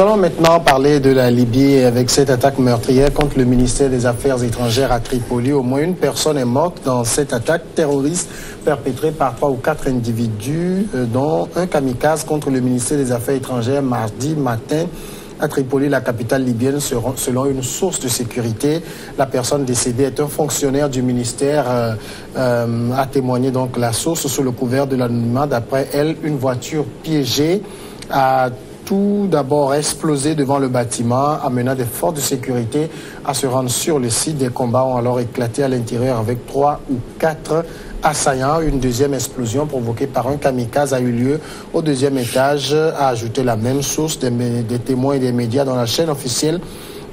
allons maintenant parler de la Libye avec cette attaque meurtrière contre le ministère des Affaires étrangères à Tripoli. Au moins une personne est morte dans cette attaque terroriste perpétrée par 3 ou 4 individus, dont un kamikaze contre le ministère des Affaires étrangères mardi matin à Tripoli, la capitale libyenne. Selon une source de sécurité, la personne décédée est un fonctionnaire du ministère, a témoigné donc la source sous le couvert de l'anonymat. D'après elle, une voiture piégée a tout d'abord explosé devant le bâtiment, amenant des forces de sécurité à se rendre sur le site. Des combats ont alors éclaté à l'intérieur avec 3 ou 4 assaillants. Une deuxième explosion provoquée par un kamikaze a eu lieu au deuxième étage, a ajouté la même source. Des témoins et des médias dans la chaîne officielle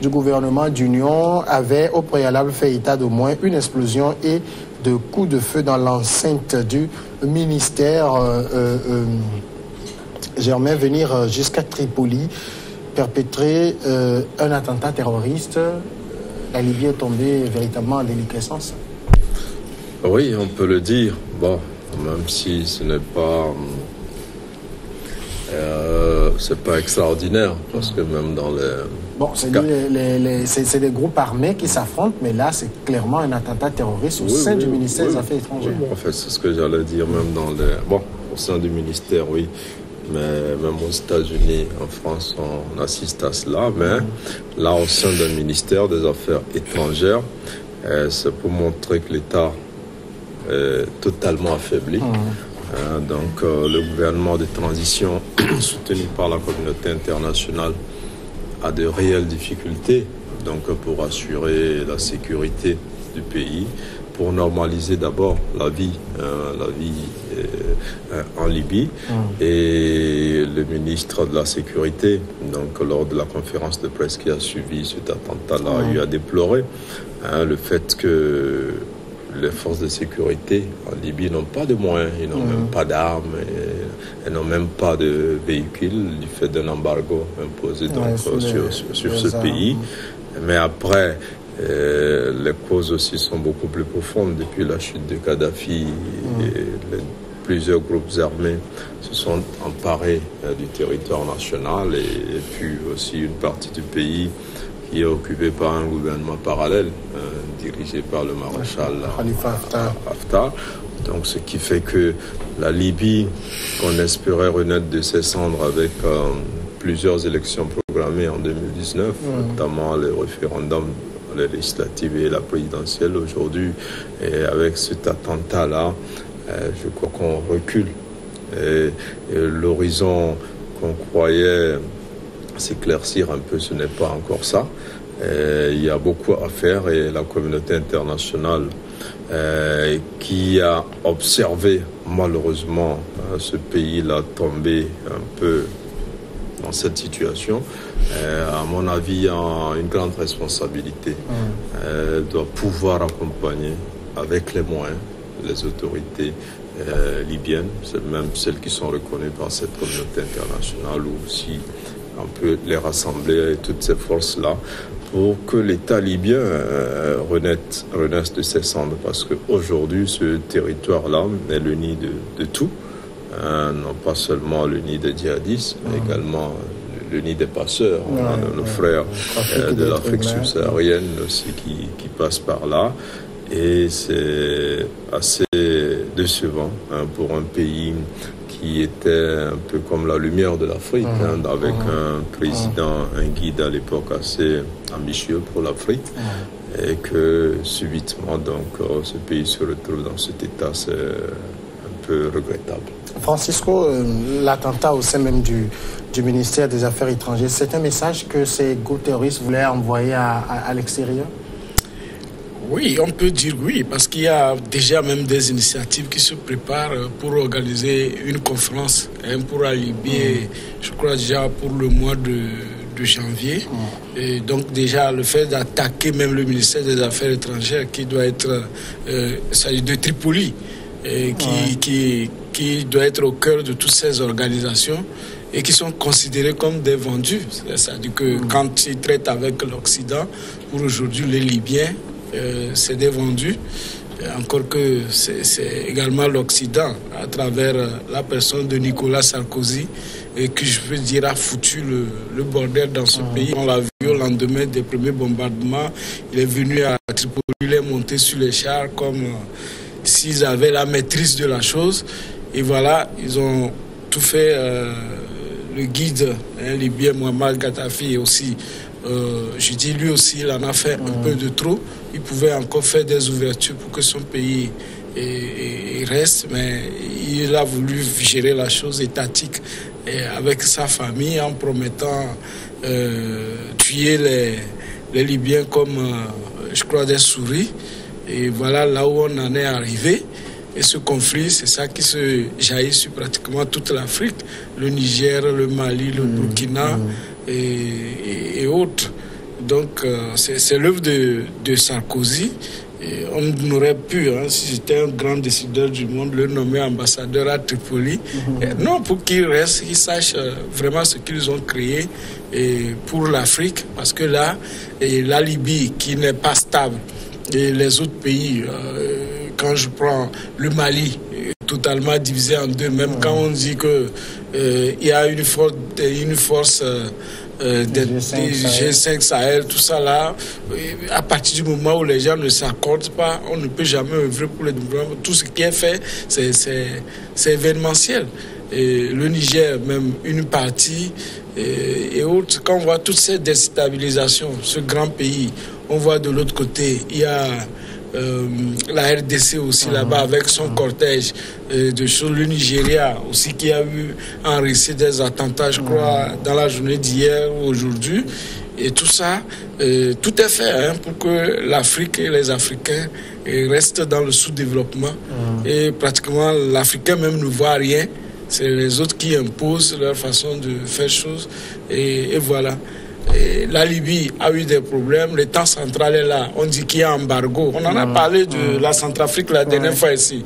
du gouvernement d'union avaient au préalable fait état d'au moins une explosion et de coups de feu dans l'enceinte du ministère. Germain, venir jusqu'à Tripoli, perpétrer un attentat terroriste, la Libye est tombée véritablement en déliquescence. Oui, on peut le dire. Bon, même si ce n'est pas, c'est pas extraordinaire, parce que même dans les... Bon, c'est des groupes armés qui s'affrontent, mais là, c'est clairement un attentat terroriste au sein du ministère des Affaires étrangères. Oui, en fait, c'est ce que j'allais dire, même dans les... Bon, au sein du ministère, oui. Mais même aux États-Unis, en France, on assiste à cela. Mais là, au sein d'un ministère des Affaires étrangères, c'est pour montrer que l'État est totalement affaibli. Donc, le gouvernement de transition, soutenu par la communauté internationale, a de réelles difficultés donc, pour assurer la sécurité du pays, pour normaliser d'abord la vie en Libye. Et le ministre de la Sécurité, donc lors de la conférence de presse qui a suivi cet attentat-là, a eu à déplorer le fait que les forces de sécurité en Libye n'ont pas de moyens, ils n'ont même pas d'armes, et n'ont même pas de véhicules du fait d'un embargo imposé donc, sur ce pays. Mais après, les causes aussi sont beaucoup plus profondes. Depuis la chute de Kadhafi, plusieurs groupes armés se sont emparés du territoire national et puis aussi une partie du pays qui est occupée par un gouvernement parallèle dirigé par le maréchal Haftar. Donc, ce qui fait que la Libye, qu'on espérait renaître de ses cendres avec plusieurs élections programmées en 2019, notamment les référendums, les législatives et la présidentielle aujourd'hui, et avec cet attentat-là, je crois qu'on recule. Et l'horizon qu'on croyait s'éclaircir un peu, ce n'est pas encore ça. Il y a beaucoup à faire et la communauté internationale qui a observé malheureusement ce pays-là tomber un peu dans cette situation, à mon avis, a une grande responsabilité. Doit pouvoir accompagner avec les moyens les autorités libyennes, même celles qui sont reconnues par cette communauté internationale, ou aussi on peut les rassembler, toutes ces forces-là, pour que l'État libyen renaisse de ses cendres. Parce qu'aujourd'hui, ce territoire-là est le nid de tout. Non pas seulement le nid des djihadistes, mais également le nid des passeurs. On a nos frères de l'Afrique subsaharienne aussi qui passent par là. Et c'est assez décevant pour un pays qui était un peu comme la lumière de l'Afrique, avec un président, un guide à l'époque assez ambitieux pour l'Afrique, et que subitement, donc, ce pays se retrouve dans cet état, c'est un peu regrettable. Francisco, l'attentat au sein même du ministère des Affaires étrangères, c'est un message que ces groupes terroristes voulaient envoyer à l'extérieur? Oui, on peut dire oui, parce qu'il y a déjà même des initiatives qui se préparent pour organiser une conférence pour la Libye, je crois déjà pour le mois de janvier. Et donc déjà le fait d'attaquer même le ministère des Affaires étrangères qui doit être, s'agit de Tripoli, qui doit être au cœur de toutes ces organisations et qui sont considérés comme des vendus. C'est-à-dire que quand ils traitent avec l'Occident, pour aujourd'hui les Libyens, c'est des vendus, encore que c'est également l'Occident, à travers la personne de Nicolas Sarkozy, et qui, je veux dire, a foutu le bordel dans ce pays. On l'a vu au lendemain des premiers bombardements. Il est venu à Tripoli, il est monté sur les chars comme s'ils avaient la maîtrise de la chose. Et voilà, ils ont tout fait. Le guide libyen Muammar Gaddafi aussi, je dis lui aussi, il en a fait un peu de trop. Il pouvait encore faire des ouvertures pour que son pays reste, mais il a voulu gérer la chose étatique avec sa famille en promettant tuer les Libyens comme, je crois, des souris. Et voilà là où on en est arrivé. Et ce conflit, c'est ça qui se jaillit sur pratiquement toute l'Afrique, le Niger, le Mali, le Burkina et autres. Donc, c'est l'œuvre de Sarkozy. Et on n'aurait pu, si j'étais un grand décideur du monde, le nommer ambassadeur à Tripoli. Non, pour qu'il reste, qu'il sache vraiment ce qu'ils ont créé pour l'Afrique. Parce que là, la Libye, qui n'est pas stable, et les autres pays, quand je prends le Mali, totalement divisé en deux, même quand on dit qu'il y a une force des G5 Sahel, tout ça là, à partir du moment où les gens ne s'accordent pas, on ne peut jamais œuvrer pour le développement. Tout ce qui est fait, c'est événementiel. Et le Niger, même une partie et autres, quand on voit toutes ces déstabilisations, ce grand pays, on voit de l'autre côté, il y a la RDC aussi là-bas avec son cortège de choses, le Nigeria aussi qui a eu un récit des attentats, je crois, dans la journée d'hier ou aujourd'hui. Et tout ça, tout est fait pour que l'Afrique et les Africains restent dans le sous-développement. Et pratiquement, l'Africain même ne voit rien. C'est les autres qui imposent leur façon de faire choses. Et voilà. Et la Libye a eu des problèmes. L'État central est là. On dit qu'il y a embargo. On en a parlé de la Centrafrique la dernière fois ici.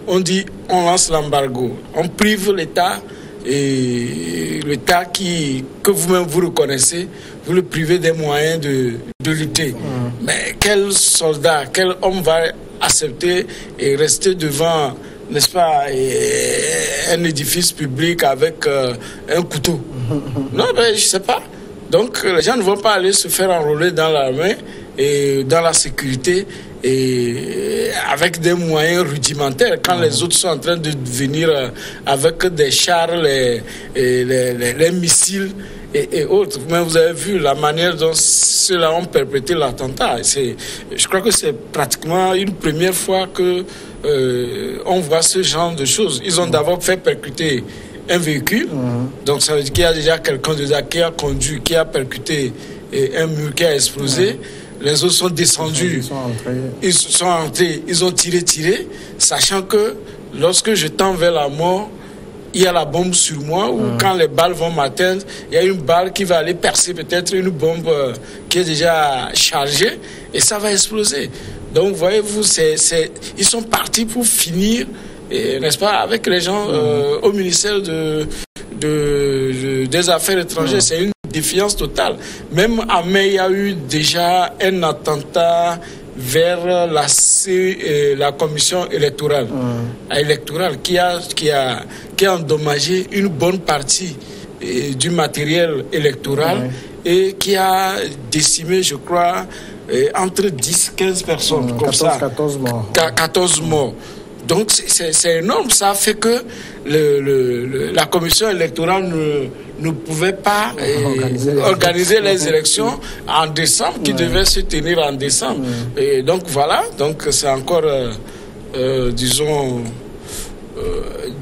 On dit on lance l'embargo. On prive l'État, et l'État que vous-même vous reconnaissez, vous le privez des moyens de lutter. Mais quel soldat, quel homme va accepter et rester devant, n'est-ce pas, un édifice public avec un couteau? Non, ben, je ne sais pas. Donc, les gens ne vont pas aller se faire enrôler dans l'armée et dans la sécurité et avec des moyens rudimentaires quand les autres sont en train de venir avec des chars, les missiles et autres. Mais vous avez vu la manière dont ceux-là ont perpétré l'attentat. Je crois que c'est pratiquement une première fois que on voit ce genre de choses. Ils ont d'abord fait percuter un véhicule, donc ça veut dire qu'il y a déjà quelqu'un qui a conduit, qui a percuté un mur qui a explosé. Les autres sont descendus, ils sont entrés, ils ont tiré, sachant que lorsque je tends vers la mort, il y a la bombe sur moi, ou quand les balles vont m'atteindre, il y a une balle qui va aller percer peut-être une bombe qui est déjà chargée, et ça va exploser. Donc voyez-vous, ils sont partis pour finir, n'est-ce pas, avec les gens au ministère des Affaires étrangères. C'est une défiance totale. Même à mai, il y a eu déjà un attentat vers la commission électorale, qui a endommagé une bonne partie du matériel électoral et qui a décimé, je crois, entre 10 et 15 personnes, comme 14 morts. 14 morts. Donc c'est énorme. Ça a fait que la commission électorale ne pouvait pas organiser les élections en décembre, qui devaient se tenir en décembre. Et donc voilà, donc c'est encore, disons,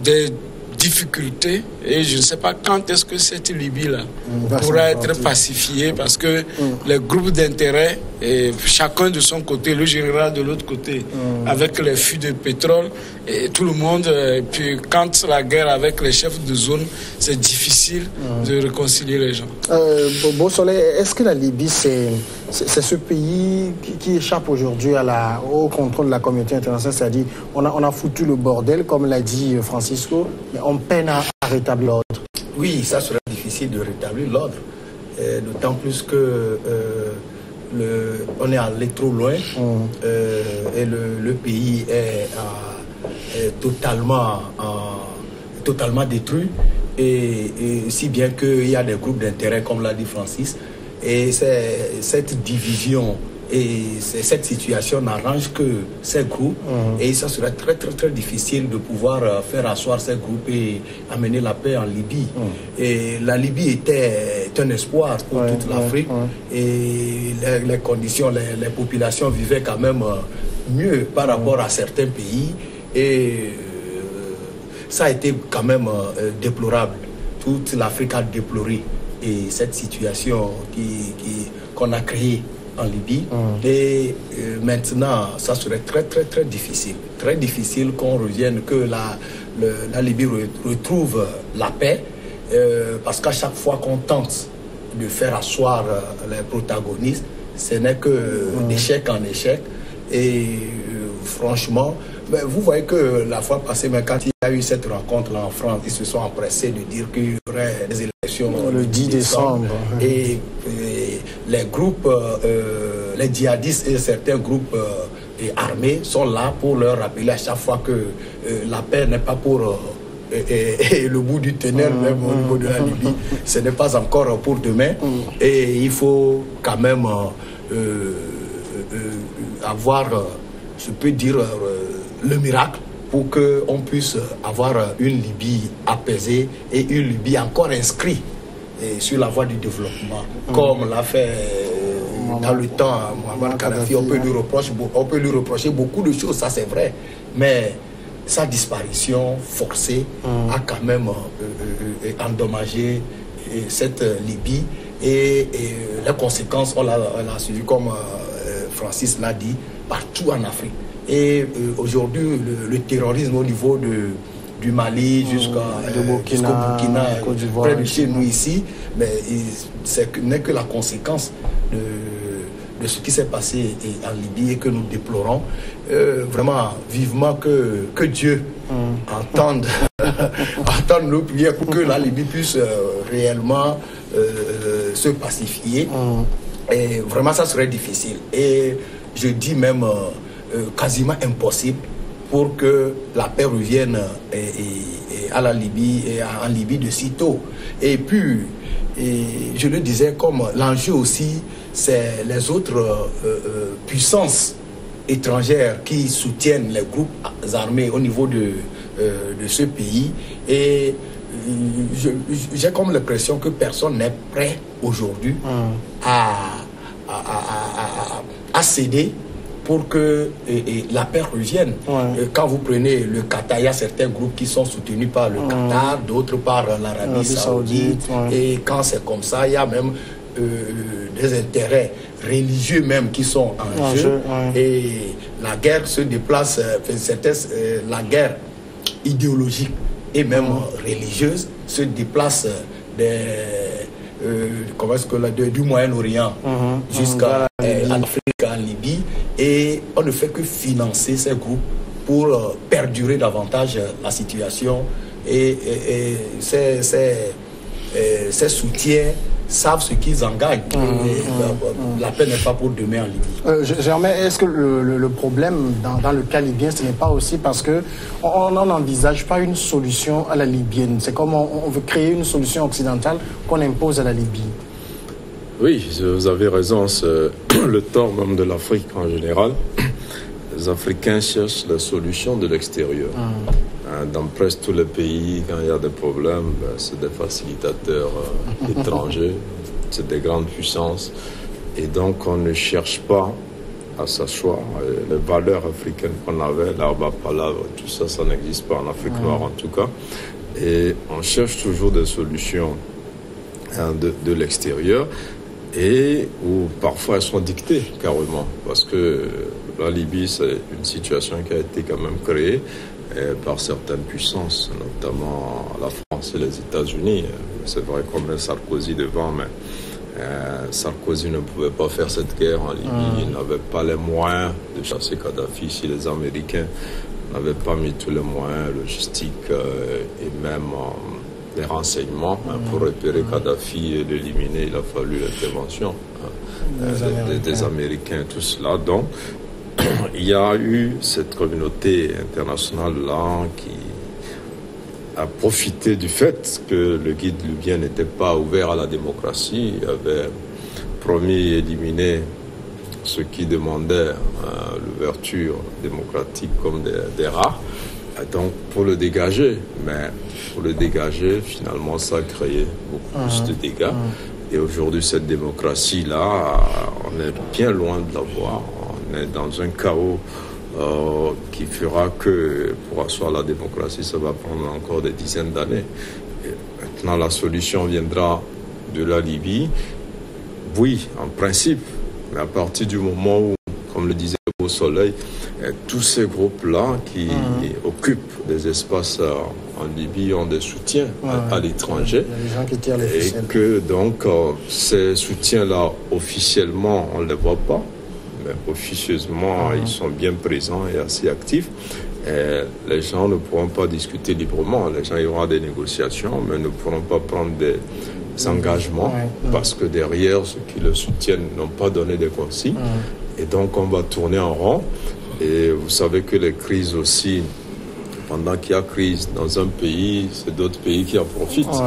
des difficultés, et je ne sais pas quand est-ce que cette Libye-là pourra être pacifiée, parce que les groupes d'intérêt, chacun de son côté, le général de l'autre côté, avec les fuites de pétrole, et tout le monde, et puis quand la guerre avec les chefs de zone, c'est difficile de réconcilier les gens. Beau Soleil, est-ce que la Libye, c'est ce pays qui échappe aujourd'hui au contrôle de la communauté internationale? C'est-à-dire, on a foutu le bordel, comme l'a dit Francisco, mais on peine à rétablir l'ordre. Oui, ça sera difficile de rétablir l'ordre, d'autant plus que on est allé trop loin et le pays est totalement détruit. et si bien qu'il y a des groupes d'intérêt, comme l'a dit Francis, et cette division et cette situation n'arrange que ces groupes, et ça serait très très très difficile de pouvoir faire asseoir ces groupes et amener la paix en Libye. Et la Libye était un espoir pour toute l'Afrique, et les conditions, les populations vivaient quand même mieux par rapport à certains pays, et ça a été quand même déplorable. Toute l'Afrique a déploré et cette situation qu'on a créée en Libye. Et maintenant, ça serait très très très difficile. Très difficile qu'on revienne, que la Libye retrouve la paix, parce qu'à chaque fois qu'on tente de faire asseoir les protagonistes, ce n'est que d'échec en échec. Et franchement, vous voyez que la fois passée, mais quand il y a eu cette rencontre-là en France, ils se sont empressés de dire qu'il y aurait des élections le 10 décembre. Et les groupes, les djihadistes et certains groupes armés sont là pour leur rappeler à chaque fois que la paix n'est pas pour le bout du tunnel, même au niveau de la Libye. Ce n'est pas encore pour demain. Et il faut quand même avoir, je peux dire, le miracle pour qu'on puisse avoir une Libye apaisée et une Libye encore inscrite sur la voie du développement, comme l'a fait dans le temps Mohamed Kadhafi. On peut lui reprocher beaucoup de choses, ça c'est vrai, mais sa disparition forcée a quand même endommagé cette Libye, et les conséquences, on l'a suivi comme Francis l'a dit, partout en Afrique. Et aujourd'hui, le terrorisme au niveau du Mali jusqu'au Burkina, près de chez nous ici, mais ce n'est que la conséquence de ce qui s'est passé en Libye et que nous déplorons. Vraiment, vivement que Dieu entende nos prières pour que la Libye puisse réellement se pacifier. Et vraiment, ça serait difficile. Et je dis même quasiment impossible pour que la paix revienne à la Libye et en Libye de sitôt. Et puis, je le disais, comme l'enjeu aussi, c'est les autres puissances étrangères qui soutiennent les groupes armés au niveau de ce pays. Et j'ai comme l'impression que personne n'est prêt aujourd'hui à céder pour que la paix revienne. Quand vous prenez le Qatar, il y a certains groupes qui sont soutenus par le Qatar, d'autres par l'Arabie Saoudite. Et quand c'est comme ça, il y a même des intérêts religieux même qui sont en jeu. Et la guerre se déplace, la guerre idéologique et même religieuse se déplace du Moyen-Orient jusqu'à l'Afrique, en Libye, et on ne fait que financer ces groupes pour perdurer davantage la situation, et ces soutiens savent ce qu'ils en gagnent. La paix n'est pas pour demain en Libye. Germain, est-ce que le problème dans le cas libyen, ce n'est pas aussi parce qu'on n'envisage pas une solution à la libyenne? C'est comme on veut créer une solution occidentale qu'on impose à la Libye. Oui, vous avez raison, c'est le tort même de l'Afrique en général. Les Africains cherchent la solution de l'extérieur. Dans presque tous les pays, quand il y a des problèmes, c'est des facilitateurs étrangers, c'est des grandes puissances. Et donc, on ne cherche pas à s'asseoir. Les valeurs africaines qu'on avait, l'arba palavre, tout ça, ça n'existe pas en Afrique noire en tout cas. Et on cherche toujours des solutions de l'extérieur, et où parfois elles sont dictées carrément, parce que la Libye, c'est une situation qui a été quand même créée par certaines puissances, notamment la France et les États-Unis. C'est vrai qu'on met Sarkozy devant, mais Sarkozy ne pouvait pas faire cette guerre en Libye. Il n'avait pas les moyens de chasser Kadhafi. Si les Américains n'avaient pas mis tous les moyens logistiques et même des renseignements pour repérer Kadhafi et l'éliminer, il a fallu l'intervention des Américains, tout cela. Donc, il y a eu cette communauté internationale-là qui a profité du fait que le guide libyen n'était pas ouvert à la démocratie. Il avait promis d'éliminer ceux qui demandaient l'ouverture démocratique comme des rats. Donc, pour le dégager. Mais pour le dégager, finalement, ça a créé beaucoup plus de dégâts. Et aujourd'hui, cette démocratie-là, on est bien loin de l'avoir. On est dans un chaos qui fera que pour asseoir la démocratie, ça va prendre encore des dizaines d'années. Maintenant, la solution viendra de la Libye. Oui, en principe, mais à partir du moment où, comme le disait Beau Soleil, tous ces groupes-là qui occupent des espaces en Libye ont des soutiens à l'étranger. Il y a des gens qui tirent les ficelles. Et que donc ces soutiens-là, officiellement, on ne les voit pas, mais officieusement, ils sont bien présents et assez actifs. Et les gens ne pourront pas discuter librement. Les gens iront à des négociations, mais ne pourront pas prendre des engagements parce que derrière, ceux qui le soutiennent n'ont pas donné des consignes. Et donc, on va tourner en rond. Et vous savez que les crises aussi, pendant qu'il y a crise dans un pays, c'est d'autres pays qui en profitent.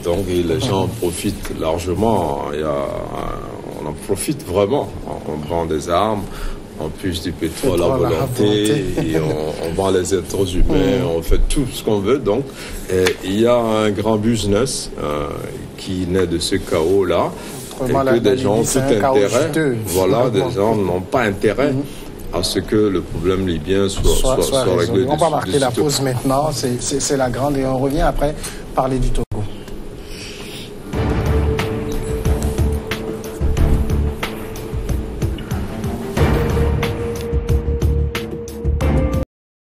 Donc, les gens en profitent largement. On en profite vraiment. On vend des armes, on puise du pétrole à volonté, et on vend les êtres humains, on fait tout ce qu'on veut. Donc, il y a un grand business qui naît de ce chaos-là. Et que des gens ont tout intérêt. Voilà, des gens n'ont pas intérêt à ce que le problème libyen soit réglé. On va marquer la pause maintenant. C'est la grande et on revient après parler du tour.